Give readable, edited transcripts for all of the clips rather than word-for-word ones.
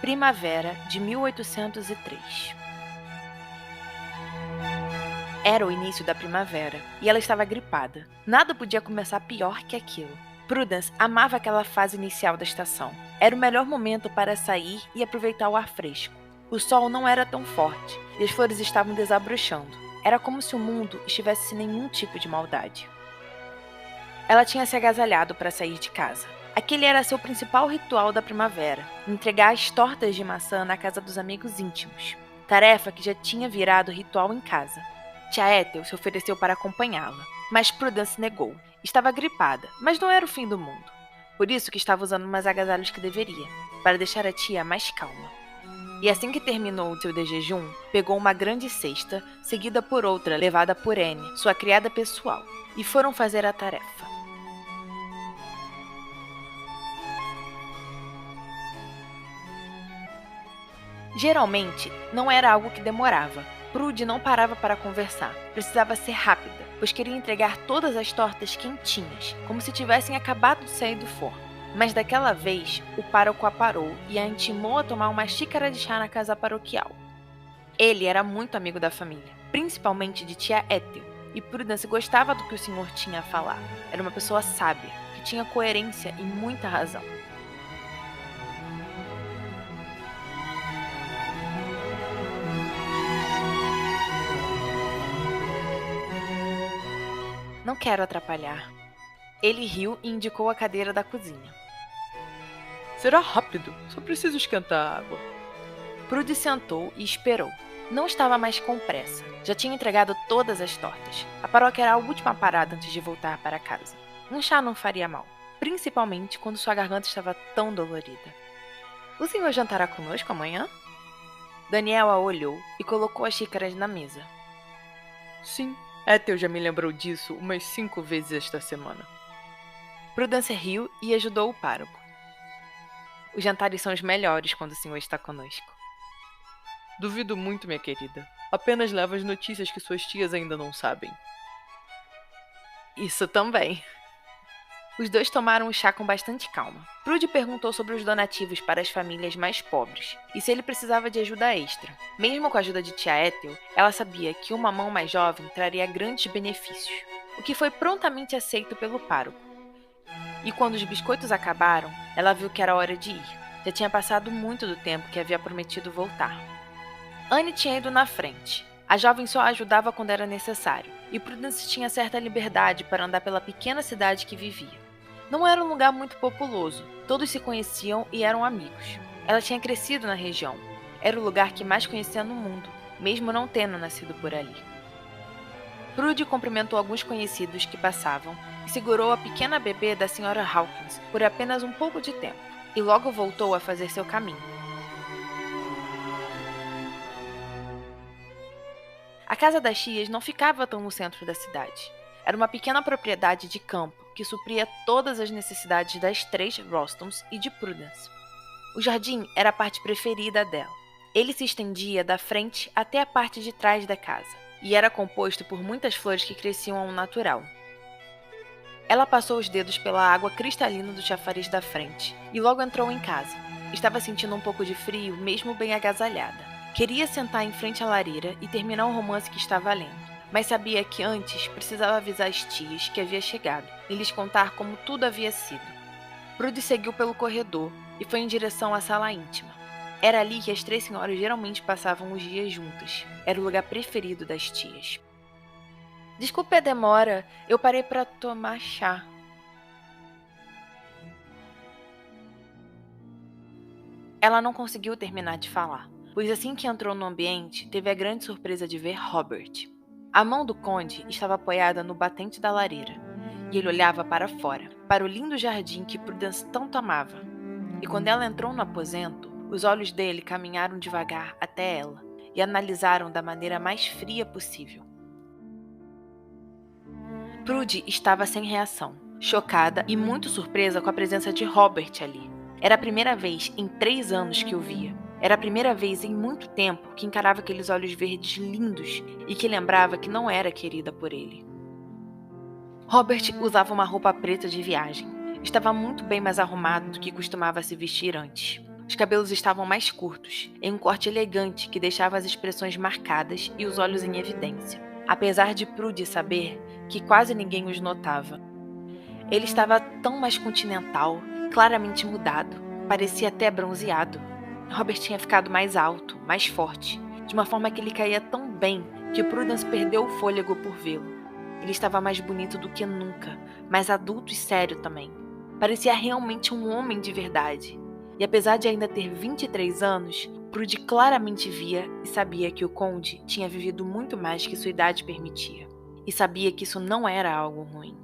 Primavera de 1803. Era o início da primavera, e ela estava gripada. Nada podia começar pior que aquilo. Prudence amava aquela fase inicial da estação. Era o melhor momento para sair e aproveitar o ar fresco. O sol não era tão forte, e as flores estavam desabrochando. Era como se o mundo estivesse sem nenhum tipo de maldade. Ela tinha se agasalhado para sair de casa. Aquele era seu principal ritual da primavera, entregar as tortas de maçã na casa dos amigos íntimos. Tarefa que já tinha virado ritual em casa. Tia Ethel se ofereceu para acompanhá-la, mas Prudence negou. Estava gripada, mas não era o fim do mundo. Por isso que estava usando mais agasalhos que deveria, para deixar a tia mais calma. E assim que terminou o seu desjejum, pegou uma grande cesta, seguida por outra levada por Anne, sua criada pessoal, e foram fazer a tarefa. Geralmente, não era algo que demorava. Prudy não parava para conversar. Precisava ser rápida, pois queria entregar todas as tortas quentinhas, como se tivessem acabado de sair do forno. Mas daquela vez, o pároco a parou e a intimou a tomar uma xícara de chá na casa paroquial. Ele era muito amigo da família, principalmente de tia Ethel, e Prudence gostava do que o senhor tinha a falar. Era uma pessoa sábia, que tinha coerência e muita razão. Não quero atrapalhar. Ele riu e indicou a cadeira da cozinha. Será rápido, só preciso esquentar a água. Prudy sentou e esperou. Não estava mais com pressa. Já tinha entregado todas as tortas. A paróquia era a última parada antes de voltar para casa. Um chá não faria mal, principalmente quando sua garganta estava tão dolorida. O senhor jantará conosco amanhã? Daniel a olhou e colocou as xícaras na mesa. Sim, Ethel já me lembrou disso umas 5 vezes esta semana. Prudence riu e ajudou o pároco. Os jantares são os melhores quando o senhor está conosco. Duvido muito, minha querida. Apenas levo as notícias que suas tias ainda não sabem. Isso também. Os dois tomaram o chá com bastante calma. Prudy perguntou sobre os donativos para as famílias mais pobres e se ele precisava de ajuda extra. Mesmo com a ajuda de tia Ethel, ela sabia que uma mão mais jovem traria grandes benefícios, o que foi prontamente aceito pelo pároco. E quando os biscoitos acabaram, ela viu que era hora de ir. Já tinha passado muito do tempo que havia prometido voltar. Anne tinha ido na frente. A jovem só a ajudava quando era necessário, e Prudence tinha certa liberdade para andar pela pequena cidade que vivia. Não era um lugar muito populoso, todos se conheciam e eram amigos. Ela tinha crescido na região. Era o lugar que mais conhecia no mundo, mesmo não tendo nascido por ali. Prudy cumprimentou alguns conhecidos que passavam e segurou a pequena bebê da Sra. Hawkins por apenas um pouco de tempo, e logo voltou a fazer seu caminho. A casa das tias não ficava tão no centro da cidade. Era uma pequena propriedade de campo que supria todas as necessidades das 3 Rostons e de Prudence. O jardim era a parte preferida dela. Ele se estendia da frente até a parte de trás da casa, e era composto por muitas flores que cresciam ao natural. Ela passou os dedos pela água cristalina do chafariz da frente, e logo entrou em casa. Estava sentindo um pouco de frio, mesmo bem agasalhada. Queria sentar em frente à lareira e terminar o romance que estava lendo, mas sabia que antes precisava avisar as tias que havia chegado e lhes contar como tudo havia sido. Prudy seguiu pelo corredor e foi em direção à sala íntima. Era ali que as 3 senhoras geralmente passavam os dias juntas. Era o lugar preferido das tias. Desculpe a demora, eu parei para tomar chá. Ela não conseguiu terminar de falar, pois assim que entrou no ambiente, teve a grande surpresa de ver Robert. A mão do conde estava apoiada no batente da lareira, e ele olhava para fora, para o lindo jardim que Prudence tanto amava. E quando ela entrou no aposento, os olhos dele caminharam devagar até ela e analisaram da maneira mais fria possível. Prudy estava sem reação, chocada e muito surpresa com a presença de Robert ali. Era a primeira vez em 3 anos que o via. Era a primeira vez em muito tempo que encarava aqueles olhos verdes lindos e que lembrava que não era querida por ele. Robert usava uma roupa preta de viagem. Estava muito bem mais arrumado do que costumava se vestir antes. Os cabelos estavam mais curtos, em um corte elegante que deixava as expressões marcadas e os olhos em evidência, apesar de Prudy saber que quase ninguém os notava. Ele estava tão mais continental, claramente mudado, parecia até bronzeado. Robert tinha ficado mais alto, mais forte, de uma forma que ele caía tão bem que Prudence perdeu o fôlego por vê-lo. Ele estava mais bonito do que nunca, mais adulto e sério também. Parecia realmente um homem de verdade. E apesar de ainda ter 23 anos, Prudy claramente via e sabia que o conde tinha vivido muito mais que sua idade permitia. E sabia que isso não era algo ruim.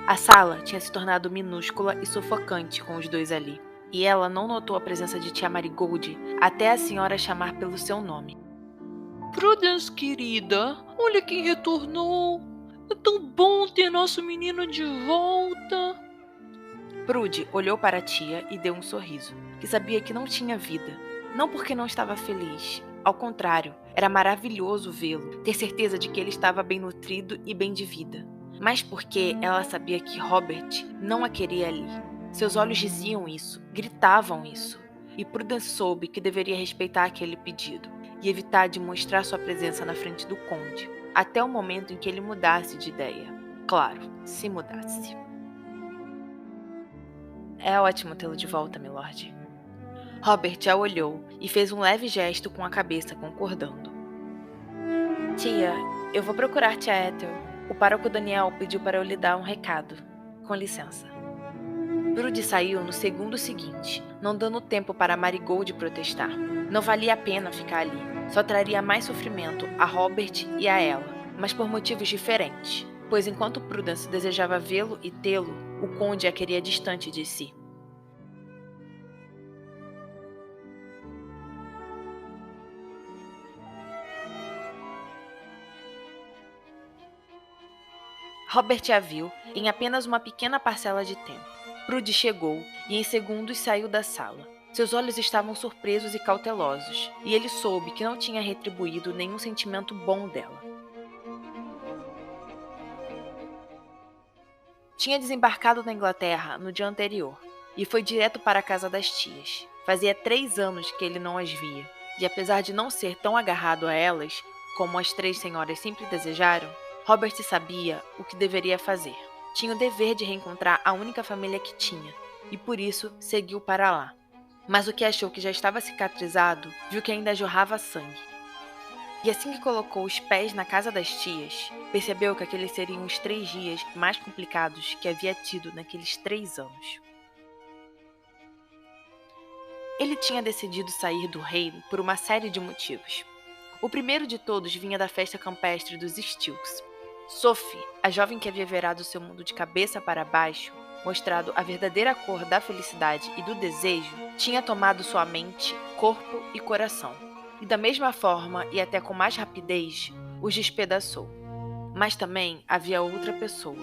A sala tinha se tornado minúscula e sufocante com os dois ali, e ela não notou a presença de tia Marigold até a senhora chamar pelo seu nome. Prudence, querida, olha quem retornou. É tão bom ter nosso menino de volta. Prudy olhou para a tia e deu um sorriso, que sabia que não tinha vida. Não porque não estava feliz. Ao contrário, era maravilhoso vê-lo, ter certeza de que ele estava bem nutrido e bem de vida. Mas porque ela sabia que Robert não a queria ali. Seus olhos diziam isso, gritavam isso. E Prudence soube que deveria respeitar aquele pedido e evitar de mostrar sua presença na frente do conde, até o momento em que ele mudasse de ideia. Claro, se mudasse. É ótimo tê-lo de volta, milord. Robert a olhou e fez um leve gesto com a cabeça, concordando. Tia, eu vou procurar tia Ethel. O pároco Daniel pediu para eu lhe dar um recado. Com licença. Prudy saiu no segundo seguinte, não dando tempo para Marigold protestar. Não valia a pena ficar ali. Só traria mais sofrimento a Robert e a ela, mas por motivos diferentes. Pois enquanto Prudence desejava vê-lo e tê-lo, o conde a queria distante de si. Robert a viu em apenas uma pequena parcela de tempo. Prudy chegou e em segundos saiu da sala. Seus olhos estavam surpresos e cautelosos, e ele soube que não tinha retribuído nenhum sentimento bom dela. Tinha desembarcado na Inglaterra no dia anterior, e foi direto para a casa das tias. Fazia 3 anos que ele não as via, e apesar de não ser tão agarrado a elas, como as 3 senhoras sempre desejaram, Robert sabia o que deveria fazer. Tinha o dever de reencontrar a única família que tinha, e por isso seguiu para lá. Mas o que achou que já estava cicatrizado, viu que ainda jorrava sangue. E assim que colocou os pés na casa das tias, percebeu que aqueles seriam os 3 dias mais complicados que havia tido naqueles 3 anos. Ele tinha decidido sair do reino por uma série de motivos. O primeiro de todos vinha da festa campestre dos Stilks. Sophie, a jovem que havia virado seu mundo de cabeça para baixo, mostrado a verdadeira cor da felicidade e do desejo, tinha tomado sua mente, corpo e coração. E da mesma forma, e até com mais rapidez, os despedaçou. Mas também havia outra pessoa.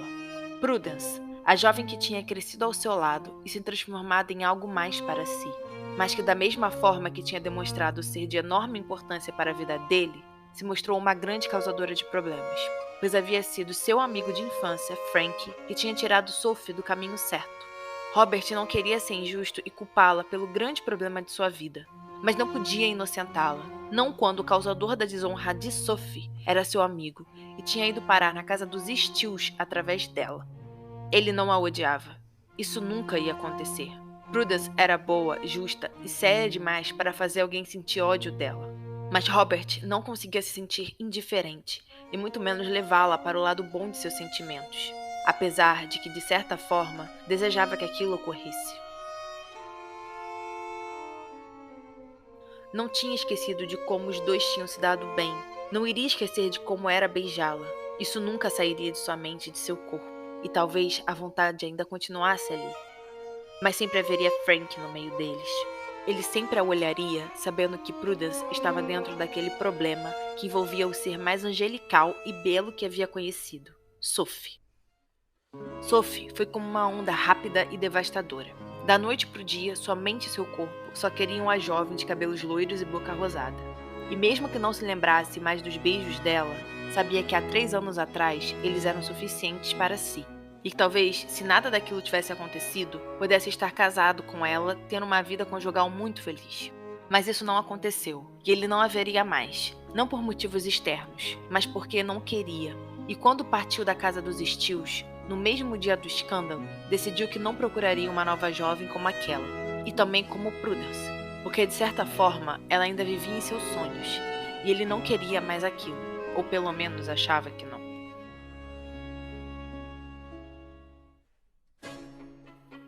Prudence, a jovem que tinha crescido ao seu lado e se transformado em algo mais para si, mas que da mesma forma que tinha demonstrado ser de enorme importância para a vida dele, se mostrou uma grande causadora de problemas, pois havia sido seu amigo de infância, Frank, que tinha tirado Sophie do caminho certo. Robert não queria ser injusto e culpá-la pelo grande problema de sua vida, mas não podia inocentá-la, não quando o causador da desonra de Sophie era seu amigo e tinha ido parar na casa dos Stills através dela. Ele não a odiava. Isso nunca ia acontecer. Prudence era boa, justa e séria demais para fazer alguém sentir ódio dela. Mas Robert não conseguia se sentir indiferente, e muito menos levá-la para o lado bom de seus sentimentos, apesar de que, de certa forma, desejava que aquilo ocorresse. Não tinha esquecido de como os dois tinham se dado bem, não iria esquecer de como era beijá-la. Isso nunca sairia de sua mente e de seu corpo, e talvez a vontade ainda continuasse ali. Mas sempre haveria Frank no meio deles. Ele sempre a olharia, sabendo que Prudence estava dentro daquele problema que envolvia o ser mais angelical e belo que havia conhecido, Sophie. Sophie foi como uma onda rápida e devastadora. Da noite pro dia, sua mente e seu corpo só queriam a jovem de cabelos loiros e boca rosada. E mesmo que não se lembrasse mais dos beijos dela, sabia que há 3 anos atrás eles eram suficientes para si. E que talvez, se nada daquilo tivesse acontecido, pudesse estar casado com ela, tendo uma vida conjugal muito feliz. Mas isso não aconteceu, e ele não a veria mais. Não por motivos externos, mas porque não queria. E quando partiu da casa dos Steels, no mesmo dia do escândalo, decidiu que não procuraria uma nova jovem como aquela, e também como Prudence, porque de certa forma ela ainda vivia em seus sonhos, e ele não queria mais aquilo, ou pelo menos achava que não.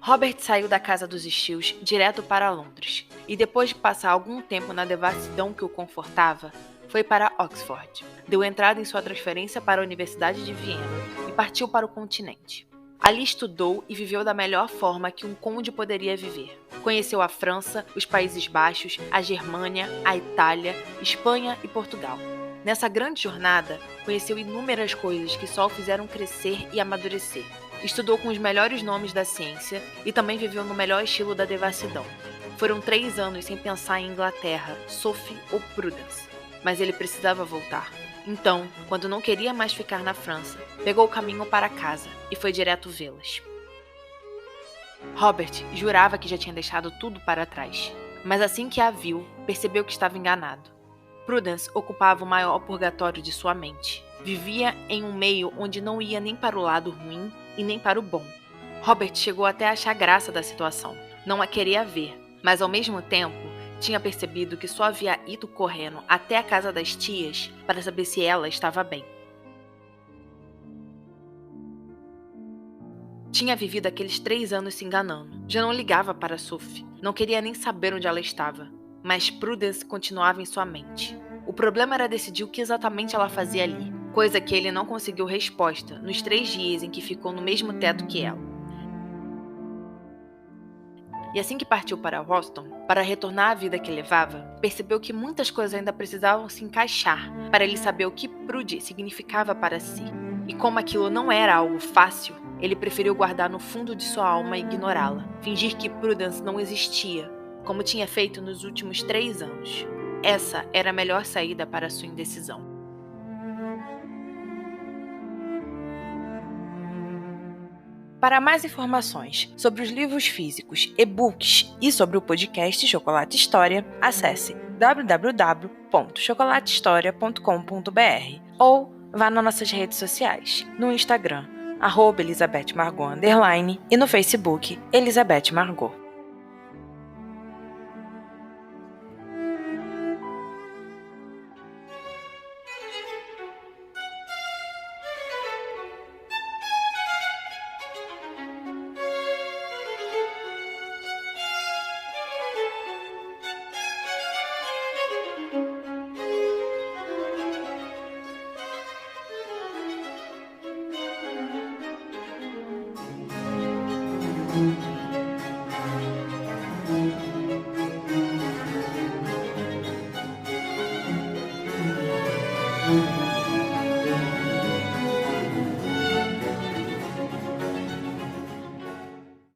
Robert saiu da casa dos Steels direto para Londres, e depois de passar algum tempo na devassidão que o confortava, foi para Oxford. Deu entrada em sua transferência para a Universidade de Viena e partiu para o continente. Ali estudou e viveu da melhor forma que um conde poderia viver. Conheceu a França, os Países Baixos, a Germânia, a Itália, Espanha e Portugal. Nessa grande jornada, conheceu inúmeras coisas que só o fizeram crescer e amadurecer. Estudou com os melhores nomes da ciência e também viveu no melhor estilo da devassidão. Foram 3 anos sem pensar em Inglaterra, Sophie ou Prudence, mas ele precisava voltar. Então, quando não queria mais ficar na França, pegou o caminho para casa e foi direto vê-las. Robert jurava que já tinha deixado tudo para trás, mas assim que a viu, percebeu que estava enganado. Prudence ocupava o maior purgatório de sua mente. Vivia em um meio onde não ia nem para o lado ruim e nem para o bom. Robert chegou até a achar graça da situação. Não a queria ver, mas ao mesmo tempo tinha percebido que só havia ido correndo até a casa das tias para saber se ela estava bem. Tinha vivido aqueles 3 anos se enganando. Já não ligava para Sophie. Não queria nem saber onde ela estava. Mas Prudence continuava em sua mente. O problema era decidir o que exatamente ela fazia ali, coisa que ele não conseguiu resposta nos 3 dias em que ficou no mesmo teto que ela. E assim que partiu para Boston, para retornar à vida que levava, percebeu que muitas coisas ainda precisavam se encaixar para ele saber o que Prudy significava para si. E como aquilo não era algo fácil, ele preferiu guardar no fundo de sua alma e ignorá-la, fingir que Prudence não existia, como tinha feito nos últimos 3 anos. Essa era a melhor saída para sua indecisão. Para mais informações sobre os livros físicos, e-books e sobre o podcast Chocolate História, acesse www.chocolatehistoria.com.br ou vá nas nossas redes sociais, no Instagram, @ElizabethMargot_ e no Facebook, Elizabeth Margot.